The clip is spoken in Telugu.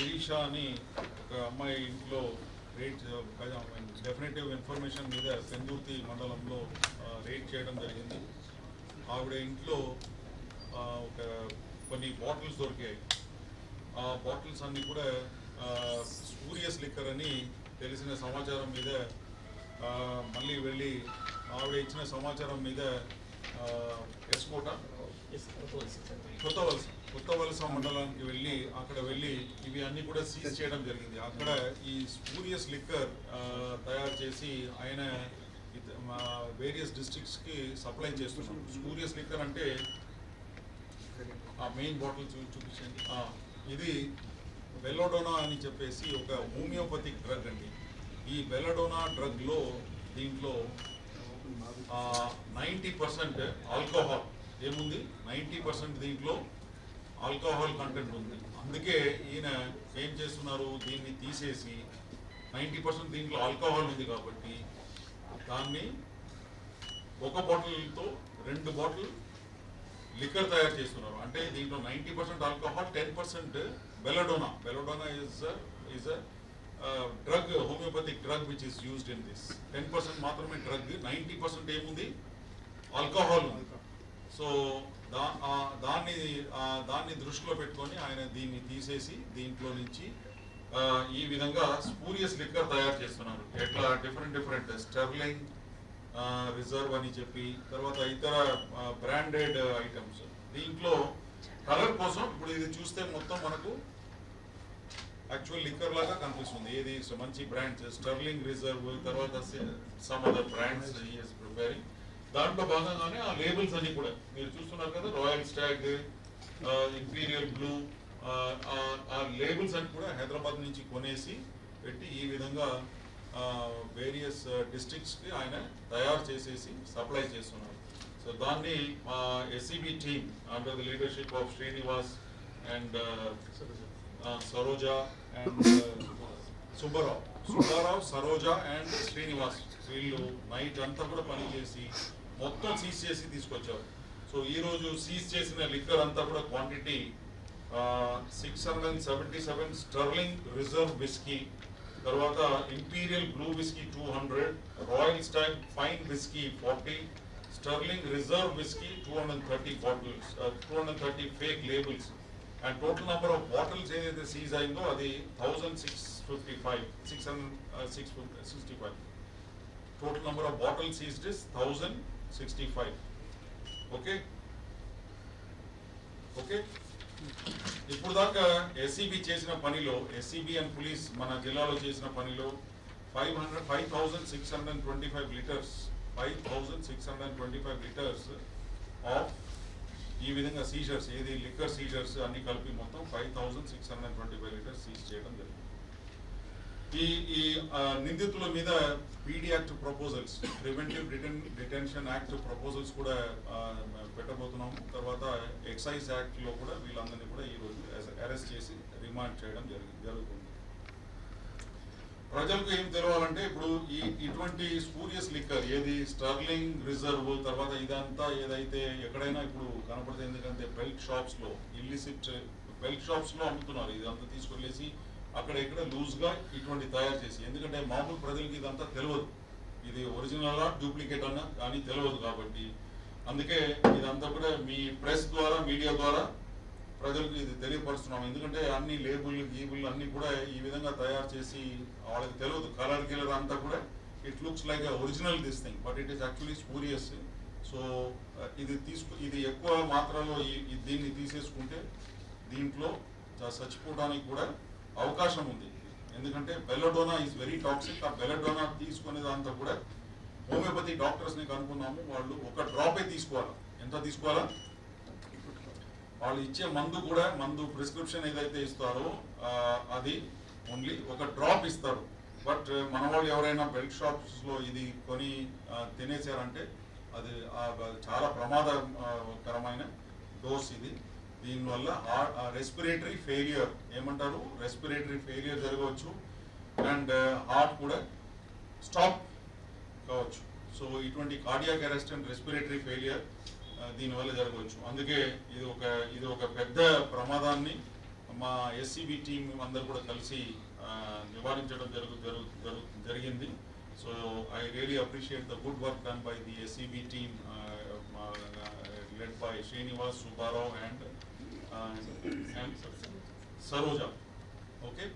శిరీష అని ఒక అమ్మాయి ఇంట్లో రేట్ డెఫినెటివ్ ఇన్ఫర్మేషన్ మీద పెందుర్తి మండలంలో రేట్ చేయడం జరిగింది. ఆవిడ ఇంట్లో ఒక కొన్ని బాటిల్స్ దొరికాయి. ఆ బాటిల్స్ అన్నీ కూడా స్పూరియస్ లిక్కర్ అని తెలిసిన సమాచారం మీద మళ్ళీ వెళ్ళి ఆవిడ ఇచ్చిన సమాచారం మీద కొత్త వలస మండలానికి వెళ్ళి అక్కడ వెళ్ళి ఇవి అన్నీ కూడా సీజ్ చేయడం జరిగింది. అక్కడ ఈ స్పూరియస్ లిక్కర్ తయారు చేసి ఆయన వేరియస్ డిస్ట్రిక్ట్స్కి సప్లై చేస్తున్నాం. స్పూరియస్ లిక్కర్ అంటే ఆ మెయిన్ బాటిల్ చూపించండి. ఇది బెల్లాడోనా అని చెప్పేసి ఒక హోమియోపతిక్ డ్రగ్ అండి. ఈ బెల్లాడోనా డ్రగ్లో దీంట్లో 90% ఆల్కహాల్ ఏముంది, 90% దీంట్లో ఆల్కహాల్ కంటెంట్ ఉంది. అందుకే ఈయన ఏం చేస్తున్నారు, దీన్ని తీసేసి 90% దీంట్లో ఆల్కహాల్ ఉంది కాబట్టి దాన్ని ఒక బాటిల్తో 2 బాటిల్ లిక్కర్ తయారు చేస్తున్నారు. అంటే దీంట్లో 90% alcohol, 10% బెల్లాడోనా. బెల్లాడోనా is a drug, homoeopathic drug which is used in this. 10% మాత్రమే డ్రగ్, 90% ఏముంది, ఆల్కహాల్ ఉంది. సో దాన్ని దృష్టిలో పెట్టుకొని ఆయన దీన్ని తీసేసి దీంట్లో నుంచి ఈ విధంగా స్పూరియస్ లిక్కర్ తయారు చేస్తున్నారు. ఎట్లా డిఫరెంట్ స్టెర్లింగ్ రిజర్వ్ అని చెప్పి, తర్వాత ఇతర బ్రాండెడ్ ఐటమ్స్. దీంట్లో కలర్ కోసం ఇప్పుడు ఇది చూస్తే మొత్తం మనకు యాక్చువల్ లిక్కర్ లాగా కనిపిస్తుంది. ఏది మంచి బ్రాండ్స్, స్టెర్లింగ్ రిజర్వ్, తర్వాత some other brands is preparing. దాంట్లో భాగంగానే ఆ లేబుల్స్ అన్ని కూడా మీరు చూస్తున్నారు కదా, రాయల్ స్టాగ్, ఇంపీరియల్ బ్లూ, ఆ లేబుల్స్ అన్ని కూడా హైదరాబాద్ నుంచి కొనేసి పెట్టి ఈ విధంగా వేరియస్ డిస్ట్రిక్ట్స్కి ఆయన తయారు చేసేసి సప్లై చేస్తున్నారు. సో దాన్ని మా SCB team under the leadership of Srinivas and Saroja and Subbarao, Saroja and Srinivas, వీళ్ళు నైట్ అంతా కూడా పనిచేసి మొత్తం సీజ్ చేసి తీసుకొచ్చారు. సో ఈరోజు సీజ్ చేసిన లిక్కర్ అంతా కూడా క్వాంటిటీ 677 స్టర్లింగ్ రిజర్వ్ విస్కీ, తర్వాత imperial blue whisky 200, royal stag fine whisky 40, sterling reserve whisky 230 bottles, 230 fake labels. And total number of bottles ఏదైతే సీజ్ అయిందో అది 665. Total number of bottles seized is 1065. Okay. ఇప్పుడు దాకా ఎస్సీబీ చేసిన పనిలో, ఎస్సీబీ అండ్ పోలీస్ మన జిల్లాలో చేసిన పనిలో 5,625 లీటర్స్, 5,625 లీటర్స్ ఆఫ్ ఈ విధంగా సీజర్స్, ఏది లిక్కర్ సీజర్స్ అన్ని కలిపి మొత్తం 5,625 లీటర్స్ సీజ్ చేయడం జరిగింది. ఈ నిందితుల మీద PD act proposals, preventive detention act proposals కూడా పెట్టబోతున్నాము. తర్వాత ఎక్సైజ్ యాక్ట్లో కూడా వీళ్ళందరినీ కూడా ఈరోజు అరెస్ట్ చేసి రిమాండ్ చేయడం జరుగుతుంది. ప్రజలకు ఏం తెలవాలంటే, ఇప్పుడు ఇటువంటి స్పూరియస్ లిక్కర్ ఏది స్టర్లింగ్ రిజర్వ్, తర్వాత ఇదంతా ఏదైతే ఎక్కడైనా ఇప్పుడు కనపడుతుంది. ఎందుకంటే బెల్ట్ షాప్స్లో, ఇల్లిసిట్ బెల్ట్ షాప్స్లో అమ్ముతున్నారు. ఇదంతా తీసుకెళ్ళేసి అక్కడ ఇక్కడ లూజ్గా ఇటువంటి తయారు చేసి, ఎందుకంటే మామూలు ప్రజలకి ఇదంతా తెలియదు, ఇది ఒరిజినలా డూప్లికేట్ అన్నా కానీ తెలియదు. కాబట్టి అందుకే ఇదంతా కూడా మీ ప్రెస్ ద్వారా, మీడియా ద్వారా ప్రజలకు ఇది తెలియపరుస్తున్నాం. ఎందుకంటే అన్ని గీబుల్ అన్ని కూడా ఈ విధంగా తయారు చేసి వాళ్ళకి తెలియదు, కలర్ అంతా కూడా it looks like original this thing, but it is actually spurious. So ఇది ఎక్కువ మాత్రలో దీన్ని తీసేసుకుంటే దీంట్లో చచ్చిపోవడానికి కూడా అవకాశం ఉంది. ఎందుకంటే బెల్లాడోనా ఈజ్ వెరీ టాక్సిక్. ఆ బెల్లాడోనా తీసుకునేదంతా కూడా హోమియోపతి డాక్టర్స్ని కనుక్కున్నాము. వాళ్ళు ఒక డ్రాపే తీసుకోవాలి. ఎంత తీసుకోవాలా? వాళ్ళు ఇచ్చే మందు ప్రిస్క్రిప్షన్ ఏదైతే ఇస్తారో అది ఓన్లీ ఒక డ్రాప్ ఇస్తారు. బట్ మన వాళ్ళు ఎవరైనా బెల్ట్ షాప్స్లో ఇది కొని తినేసారంటే అది చాలా ప్రమాదకరమైన డోస్ ఇది. దీనివల్ల రెస్పిరేటరీ ఫెయిలియర్, ఏమంటారు, రెస్పిరేటరీ ఫెయిలియర్ జరగవచ్చు అండ్ హార్ట్ కూడా స్టాప్ కావచ్చు. సో ఇటువంటి cardiac arrest and respiratory failure దీనివల్ల జరగవచ్చు. అందుకే ఇది ఒక పెద్ద ప్రమాదాన్ని మా ఎస్సీబీ టీం అందరు కూడా కలిసి నివారించడం జరిగింది. So I really appreciate the good work done by the SCB team led by Srinivas, Subbarao and Saroja. Okay.